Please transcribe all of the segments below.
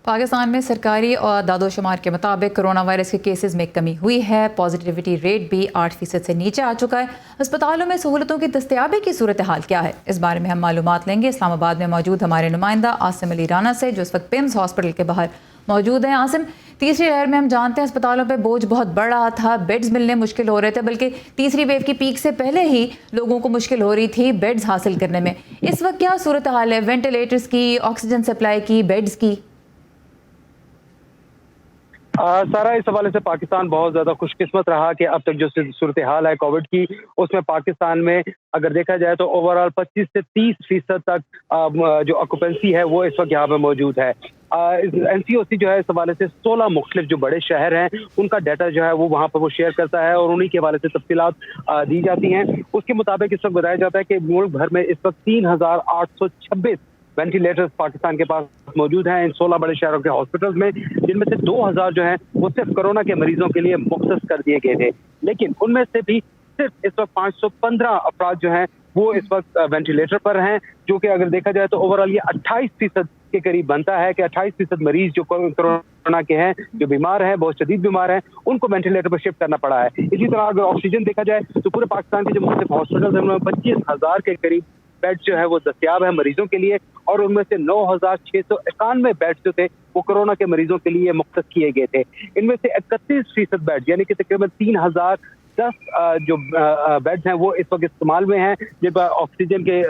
پاکستان میں سرکاری اور داد و شمار کے مطابق کرونا وائرس کے کیسز میں کمی ہوئی ہے۔ پازیٹیوٹی ریٹ بھی 8% سے نیچے آ چکا ہے۔ ہسپتالوں میں سہولتوں کی دستیابی کی صورتحال کیا ہے، اس بارے میں ہم معلومات لیں گے اسلام آباد میں موجود ہمارے نمائندہ عاصم علی رانا سے، جو اس وقت پیمز ہاسپٹل کے باہر موجود ہیں۔ عاصم، تیسری لہر میں ہم جانتے ہیں اسپتالوں پہ بوجھ بہت بڑھ رہا تھا، بیڈز ملنے مشکل ہو رہے تھے، بلکہ تیسری ویو کی پیک سے پہلے ہی لوگوں کو مشکل ہو رہی تھی بیڈز حاصل کرنے میں۔ اس وقت کیا صورتحال ہے وینٹیلیٹرز کی، آکسیجن سپلائی کی، بیڈز کی؟ سارا اس حوالے سے پاکستان بہت زیادہ خوش قسمت رہا کہ اب تک جو صورتحال ہے کووڈ کی، اس میں پاکستان میں اگر دیکھا جائے تو اوور آل 25 سے 30% تک جو آکوپینسی ہے وہ اس وقت یہاں پہ موجود ہے۔ این سی او سی جو ہے اس حوالے سے 16 مختلف جو بڑے شہر ہیں ان کا ڈیٹا جو ہے وہ وہاں پر وہ شیئر کرتا ہے اور انہی کے حوالے سے تفصیلات دی جاتی ہیں۔ اس کے مطابق اس وقت بتایا جاتا ہے کہ ملک بھر میں اس وقت 3826 وینٹیلیٹرز پاکستان کے پاس موجود ہیں ان 16 بڑے شہروں کے ہاسپٹلز میں، جن میں سے 2000 جو ہیں وہ صرف کورونا کے مریضوں کے لیے مختص کر دیے گئے تھے، لیکن ان میں سے بھی صرف اس وقت 515 افراد جو ہیں وہ اس وقت وینٹیلیٹر پر ہیں، جو کہ اگر دیکھا جائے تو اوور آل یہ 28% کے قریب بنتا ہے کہ 28% مریض جو کورونا کے ہیں، جو بیمار ہیں، بہت شدید بیمار ہیں، ان کو وینٹیلیٹر پر شفٹ کرنا پڑا ہے۔ اسی طرح اگر آکسیجن دیکھا جائے تو پورے پاکستان کے جو مختلف ہاسپٹلز ہیں ان میں 25,000 کے قریب بیڈ جو ہے وہ دستیاب ہے مریضوں کے لیے، اور ان میں سے 9,691 بیڈ جو تھے وہ کورونا کے مریضوں کے لیے مختص کیے گئے تھے۔ ان میں سے 31% بیڈ یعنی کہ تقریباً 3,010 جو بیڈ ہیں وہ اس وقت استعمال میں ہیں، جن پر آکسیجن کے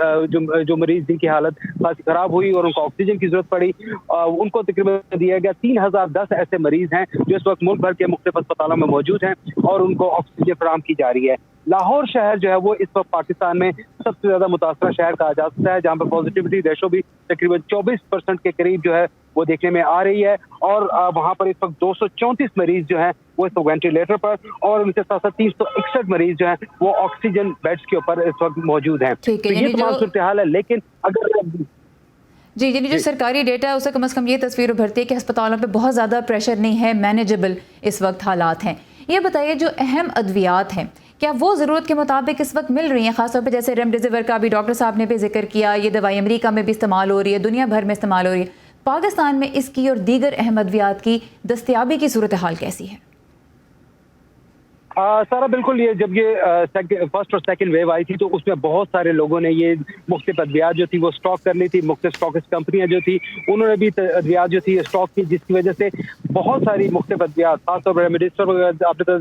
جو مریض جن کی حالت خاصی خراب ہوئی اور ان کو آکسیجن کی ضرورت پڑی، ان کو تقریباً دیا گیا 3,010 ایسے مریض ہیں جو اس وقت ملک بھر کے مختلف اسپتالوں میں موجود ہیں اور ان کو آکسیجن فراہم کی جا رہی ہے۔ لاہور شہر جو ہے وہ اس وقت پاکستان میں سب سے زیادہ متاثرہ شہر کہا جا سکتا ہے، جہاں پر پازیٹیوٹی ریشو بھی تقریباً 24% کے قریب جو ہے وہ دیکھنے میں آ رہی ہے، اور وہاں پر اس وقت 234 مریض جو ہیں وہ اس وقت وینٹیلیٹر پر، اور ان کے ساتھ ساتھ 361 مریض جو ہیں وہ آکسیجن بیڈز کے اوپر اس وقت موجود ہیں۔ تو یہ تمام صورتحال ہے، لیکن اگر جو سرکاری ڈیٹا ہے اسے کم از کم یہ تصویر ابھرتی ہے کہ ہسپتالوں پہ بہت زیادہ پریشر نہیں ہے، مینیجبل اس وقت حالات ہیں۔ یہ بتائیے جو اہم ادویات ہیں کیا وہ ضرورت کے مطابق اس وقت مل رہی ہیں؟ خاص طور پہ جیسے ریمڈیسیور کا بھی ڈاکٹر صاحب نے بھی ذکر کیا، یہ دوائی امریکہ میں بھی استعمال ہو رہی ہے، دنیا بھر میں استعمال ہو رہی ہے، پاکستان میں اس کی اور دیگر اہم ادویات کی دستیابی کی صورتحال کیسی ہے؟ سارا بالکل، یہ جب یہ فرسٹ اور سیکنڈ ویو آئی تھی تو اس میں بہت سارے لوگوں نے یہ مختلف ادویات جو تھی وہ اسٹاک کر لی تھی، مختلف اسٹاکس کمپنیاں جو تھی انہوں نے بھی ادویات جو تھی اسٹاک کی، جس کی وجہ سے بہت ساری مختلف ادویات، خاص طور پر ریمڈیسیور آپ نے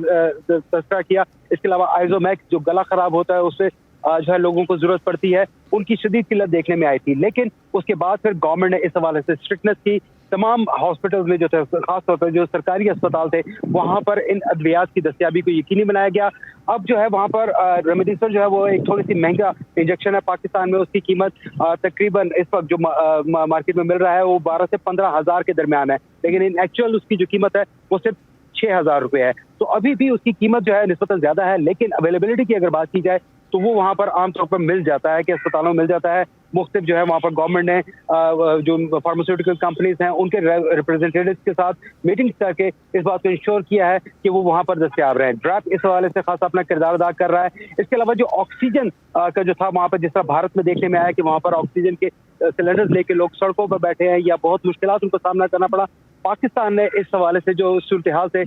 تذکرہ کیا، اس کے علاوہ آئزومیکس جو گلا خراب ہوتا ہے اس سے جو ہے لوگوں کو ضرورت پڑتی ہے، ان کی شدید قلت دیکھنے میں آئی تھی، لیکن اس کے بعد پھر گورنمنٹ نے اس حوالے سے اسٹرکٹنس کی، تمام ہاسپٹلز میں جو تھے خاص طور پر جو سرکاری اسپتال تھے وہاں پر ان ادویات کی دستیابی کو یقینی بنایا گیا۔ اب جو ہے وہاں پر ریمڈیسیور جو ہے وہ ایک تھوڑی سی مہنگا انجیکشن ہے پاکستان میں، اس کی قیمت تقریباً اس وقت جو مارکیٹ میں مل رہا ہے وہ 12 سے 15,000 کے درمیان ہے، لیکن ان ایکچوئل اس کی جو قیمت ہے وہ صرف 6,000 روپے ہے، تو ابھی بھی اس کی قیمت جو ہے نسبتاً زیادہ ہے، لیکن اویلیبلٹی کی اگر بات کی جائے تو وہ وہاں پر عام طور پر مل جاتا ہے کہ اسپتالوں میں مل جاتا ہے۔ مختلف جو ہے وہاں پر گورنمنٹ نے جو فارماسیوٹیکل کمپنیز ہیں ان کے ریپرزینٹیٹیوز کے ساتھ میٹنگ کر کے اس بات کو انشور کیا ہے کہ وہ وہاں پر دستیاب رہیں۔ ڈراپ اس حوالے سے خاص اپنا کردار ادا کر رہا ہے۔ اس کے علاوہ جو آکسیجن کا جو تھا وہاں پر، جس طرح بھارت میں دیکھنے میں آیا کہ وہاں پر آکسیجن کے سلنڈرز لے کے لوگ سڑکوں پر بیٹھے ہیں یا بہت مشکلات ان کو سامنا کرنا پڑا، پاکستان نے اس حوالے سے جو صورتحال سے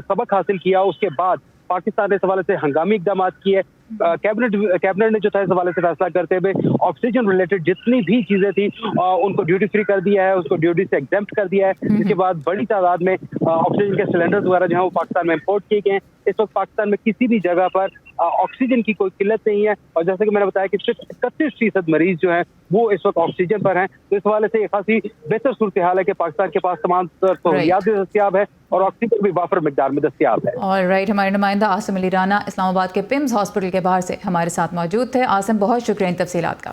سبق حاصل کیا، اس کے بعد پاکستان نے اس حوالے سے ہنگامی اقدامات کیے۔ کیبنٹ نے جو تھا اس حوالے سے فیصلہ کرتے ہوئے آکسیجن ریلیٹڈ جتنی بھی چیزیں تھیں ان کو ڈیوٹی فری کر دیا ہے، اس کو ڈیوٹی سے ایگزمپٹ کر دیا ہے۔ اس کے بعد بڑی تعداد میں آکسیجن کے سلنڈرز وغیرہ جو ہیں وہ پاکستان میں امپورٹ کیے گئے ہیں۔ اس وقت پاکستان میں کسی بھی جگہ پر آکسیجن کی کوئی قلت نہیں ہے، اور جیسے کہ میں نے بتایا کہ صرف 31% مریض جو ہیں وہ اس وقت آکسیجن پر ہیں، تو اس حوالے سے خاصی بہتر صورتحال ہے کہ پاکستان کے پاس تمام سہولیات بھی دستیاب ہے اور آکسیجن بھی وافر مقدار میں دستیاب ہے۔ آلرائٹ، ہمارے نمائندہ عاصم علی رانا اسلام آباد کے پیمز ہاسپٹل کے باہر سے ہمارے ساتھ موجود تھے۔ عاصم، بہت شکریہ ان تفصیلات کا۔